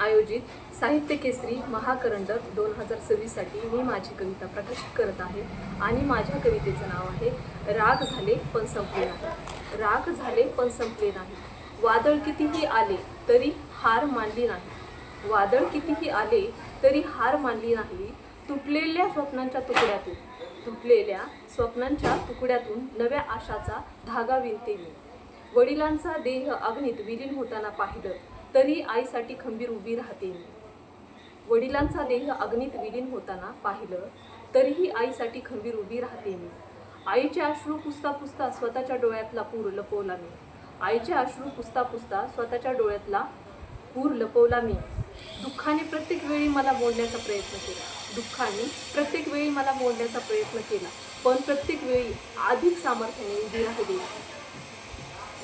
आयोजित साहित्य केसरी महाकरंडक 2026 साठी मी माझी कविता प्रकाशित करत आहे आणि माझ्या कवितेचं नाव आहे राग झाले पण संपले नाही। राग झाले पण संपले नाही, वादळ कितीही आले तरी हार मानली नाही। वादळ कितीही आले तरी हार मानली नाही। तुटलेल्या स्वप्नांच्या तुकड्यातून नव्या आशाचा धागा विणते मी। वडिलांचा देह अग्नीत विलीन होताना पाहिलं तरी आईसाठी खंबीर उभी राहते मी। वडिलांचा देह अग्नीत विलीन होताना पाहिलं तरीही आईसाठी खंबीर उभी राहते मी। आईचे अश्रू पुसता पुसता स्वतःच्या डोळ्यातला पूर लपवला मी। आईचे अश्रू पुसता पुसता स्वतःच्या डोळ्यातला पूर लपवला मी। दुःखाने प्रत्येक वेळी मला मोडण्याचा प्रयत्न केला, पण प्रत्येक वेळी अधिक सामर्थ्याने उभी राहिली।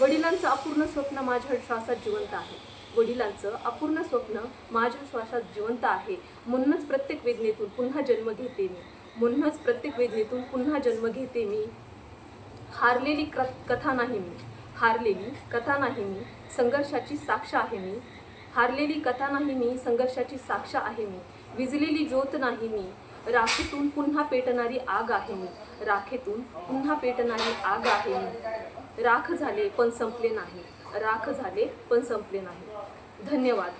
वडिलांचं अपूर्ण स्वप्न माझ्या श्वासात जिवंत आहे। वडिलांचं अपूर्ण स्वप्न माझ्या श्वासात जिवंत आहे। म्हणूनच प्रत्येक वेदनेतून पुन्हा जन्म घेते मी। हारलेली कथा नाही मी, संघर्षाची साक्ष आहे मी। हारलेली कथा नाही मी, संघर्षाची साक्ष आहे मी। विझलेली ज्योत नाही मी, राखेतून पुन्हा पेटणारी आग आहे मी। राख झाले पण संपले नाही, धन्यवाद।